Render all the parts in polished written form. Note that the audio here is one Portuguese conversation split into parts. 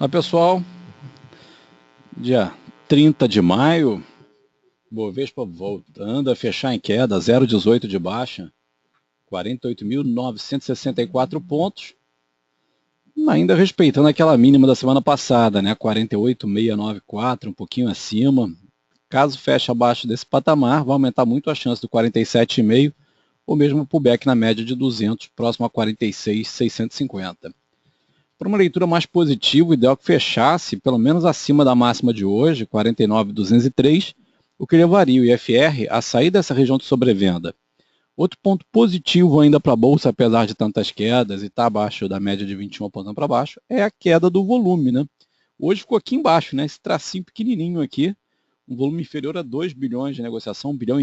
Olá pessoal, dia 30 de maio, Bovespa voltando a fechar em queda, 0,18 de baixa, 48.964 pontos, ainda respeitando aquela mínima da semana passada, né? 48.694, um pouquinho acima. Caso feche abaixo desse patamar, vai aumentar muito a chance do 47,5 ou mesmo pullback na média de 200, próximo a 46.650. Para uma leitura mais positiva, o ideal é que fechasse pelo menos acima da máxima de hoje, 49.203, o que levaria o IFR a sair dessa região de sobrevenda. Outro ponto positivo ainda para a Bolsa, apesar de tantas quedas e estar abaixo da média de 21 apontando para baixo, é a queda do volume, né? Hoje ficou aqui embaixo, né? Esse tracinho pequenininho aqui, um volume inferior a 2 bilhões de negociação, 1,5 bilhão.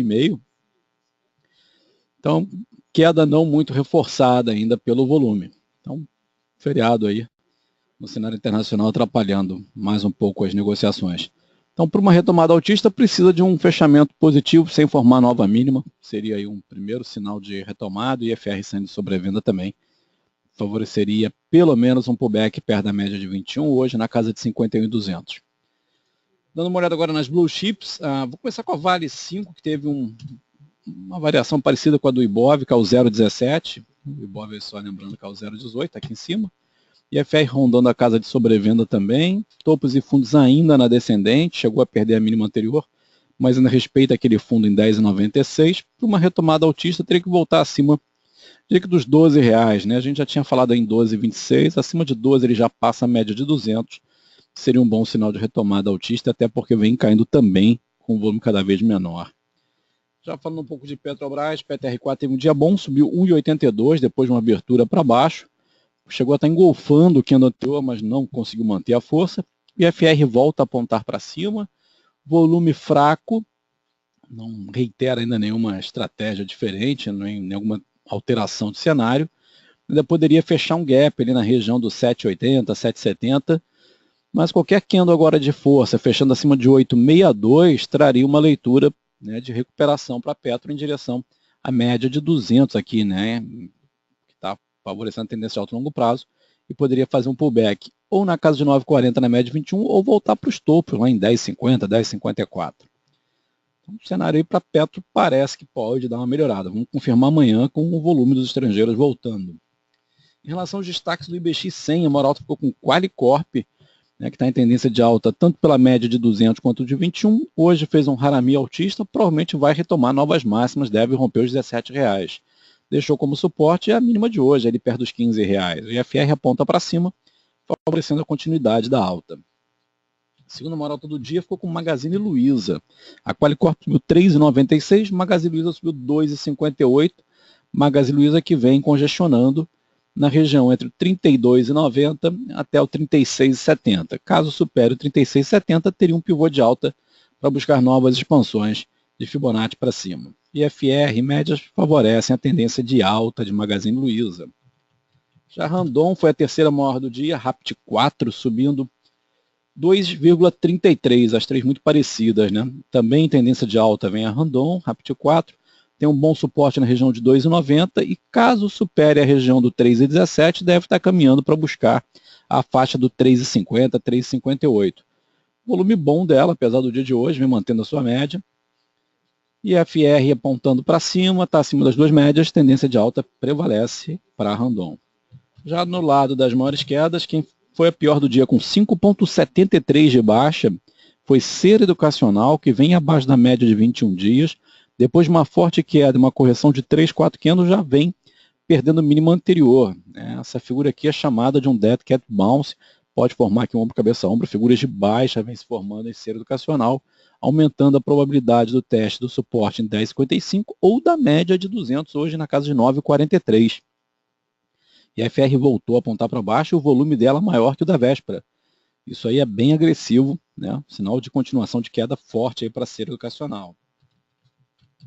Então, queda não muito reforçada ainda pelo volume. Então, feriado aí no cenário internacional atrapalhando mais um pouco as negociações. Então, para uma retomada altista, precisa de um fechamento positivo sem formar nova mínima. Seria aí um primeiro sinal de retomada e IFR saindo de sobrevenda também. Favoreceria pelo menos um pullback perto da média de 21, hoje na casa de 51.200. Dando uma olhada agora nas blue chips, vou começar com a Vale 5, que teve uma variação parecida com a do Ibov, que é o 0,17. O Ibov, só lembrando que é o 0,18, aqui em cima. IFR rondando a casa de sobrevenda também, topos e fundos ainda na descendente, chegou a perder a mínima anterior, mas ainda respeita aquele fundo em 10,96. Para uma retomada altista, teria que voltar acima dos R$12, né? A gente já tinha falado em 12,26, acima de 12 ele já passa a média de 200, seria um bom sinal de retomada altista, até porque vem caindo também com um volume cada vez menor. Já falando um pouco de Petrobras, PTR4 teve um dia bom, subiu 1,82 depois de uma abertura para baixo, chegou a estar engolfando o candle anterior, mas não conseguiu manter a força. O IFR volta a apontar para cima, volume fraco, não reitera ainda nenhuma estratégia diferente, nenhuma alteração de cenário. Ainda poderia fechar um gap ali na região do 7,80, 7,70, mas qualquer candle agora de força, fechando acima de 8,62, traria uma leitura, né, de recuperação para a Petro em direção à média de 200 aqui, né, que está favorecendo a tendência de alto e longo prazo, e poderia fazer um pullback ou na casa de 9,40 na média de 21, ou voltar para os topos lá em 10,50, 10,54. Então, o cenário aí para Petro parece que pode dar uma melhorada. Vamos confirmar amanhã com o volume dos estrangeiros voltando. Em relação aos destaques do IBX100, a maior alta ficou com Qualicorp, né, que está em tendência de alta tanto pela média de 200 quanto de 21. Hoje fez um harami altista, provavelmente vai retomar novas máximas, deve romper os R$17. Deixou como suporte a mínima de hoje, ali perto dos R$15. O IFR aponta para cima, favorecendo a continuidade da alta. A segunda maior alta do dia ficou com Magazine Luiza. A Qualicorp subiu 3,96, Magazine Luiza subiu 2,58. Magazine Luiza que vem congestionando na região entre o 32,90 até o 36,70. Caso supere o 36,70, teria um pivô de alta para buscar novas expansões de Fibonacci para cima. IFR e médias favorecem a tendência de alta de Magazine Luiza. Já Randon foi a terceira maior do dia, Rapt 4 subindo 2,33, as três muito parecidas, né? Também em tendência de alta vem a Randon, Rapt 4, tem um bom suporte na região de 2,90 e caso supere a região do 3,17, deve estar caminhando para buscar a faixa do 3,50, 3,58. Volume bom dela, apesar do dia de hoje, vem mantendo a sua média. E a FR apontando para cima, está acima das duas médias, tendência de alta prevalece para a Randon. Já no lado das maiores quedas, quem foi a pior do dia com 5,73 de baixa foi Ser Educacional, que vem abaixo da média de 21 dias. Depois de uma forte queda, uma correção de 3, 4 candles, já vem perdendo o mínimo anterior. Essa figura aqui é chamada de um Dead Cat Bounce, pode formar aqui um ombro, cabeça, ombro, figuras de baixa vem se formando em Ser Educacional, aumentando a probabilidade do teste do suporte em 10,55 ou da média de 200, hoje na casa de 9,43. E a FR voltou a apontar para baixo e o volume dela maior que o da véspera. Isso aí é bem agressivo, né? Sinal de continuação de queda forte para Ser Educacional.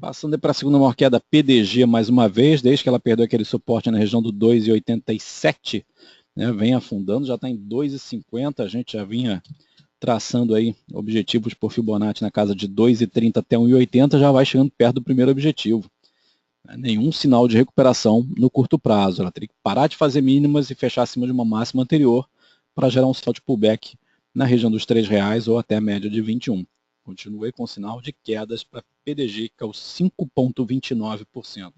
Passando para a segunda maior queda, PDG mais uma vez, desde que ela perdeu aquele suporte na região do 2,87, né, vem afundando, já está em 2,50, a gente já vinha traçando aí objetivos por Fibonacci na casa de 2,30 até 1,80, já vai chegando perto do primeiro objetivo. Nenhum sinal de recuperação no curto prazo, ela teria que parar de fazer mínimas e fechar acima de uma máxima anterior para gerar um sinal de pullback na região dos R$3 ou até a média de 21. Continuei com sinal de quedas para PDG, que é o 5,29%.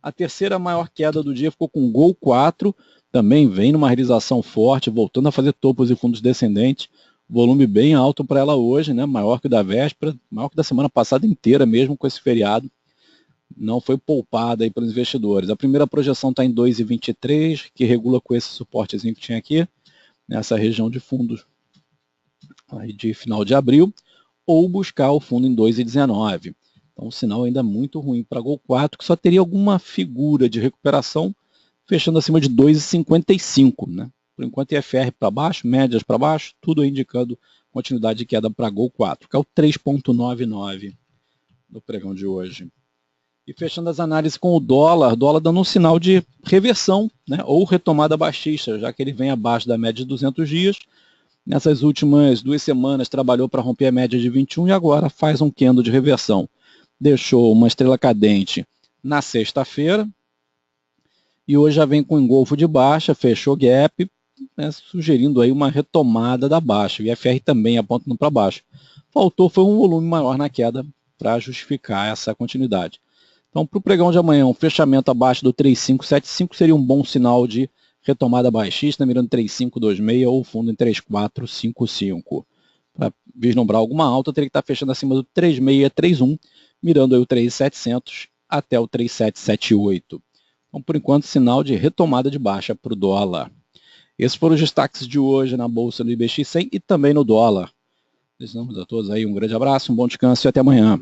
A terceira maior queda do dia ficou com Gol 4, também vem numa realização forte, voltando a fazer topos e fundos descendentes, volume bem alto para ela hoje, né? Maior que o da véspera, maior que da semana passada inteira, mesmo com esse feriado. Não foi poupada aí pelos investidores. A primeira projeção está em 2,23, que regula com esse suportezinho que tinha aqui, nessa região de fundos aí de final de abril, ou buscar o fundo em 2,19. Então, um sinal ainda muito ruim para Gol 4, que só teria alguma figura de recuperação fechando acima de 2,55, né? Por enquanto, IFR para baixo, médias para baixo, tudo indicando continuidade de queda para Gol 4, que é o 3,99 do pregão de hoje. E fechando as análises com o dólar dando um sinal de reversão, né, ou retomada baixista, já que ele vem abaixo da média de 200 dias. Nessas últimas 2 semanas trabalhou para romper a média de 21 e agora faz um candle de reversão. Deixou uma estrela cadente na sexta-feira e hoje já vem com engolfo de baixa, fechou gap, né, sugerindo aí uma retomada da baixa. O IFR também apontando para baixo. Faltou foi um volume maior na queda para justificar essa continuidade. Então, para o pregão de amanhã, um fechamento abaixo do 3,575 seria um bom sinal de retomada baixista, mirando 3,526 ou fundo em 3,455. Para vislumbrar alguma alta, teria que estar fechando acima do 3,631, mirando aí o 3,700 até o 3,778. Então, por enquanto, sinal de retomada de baixa para o dólar. Esses foram os destaques de hoje na Bolsa do IBX100 e também no dólar. Desejamos a todos aí um grande abraço, um bom descanso e até amanhã.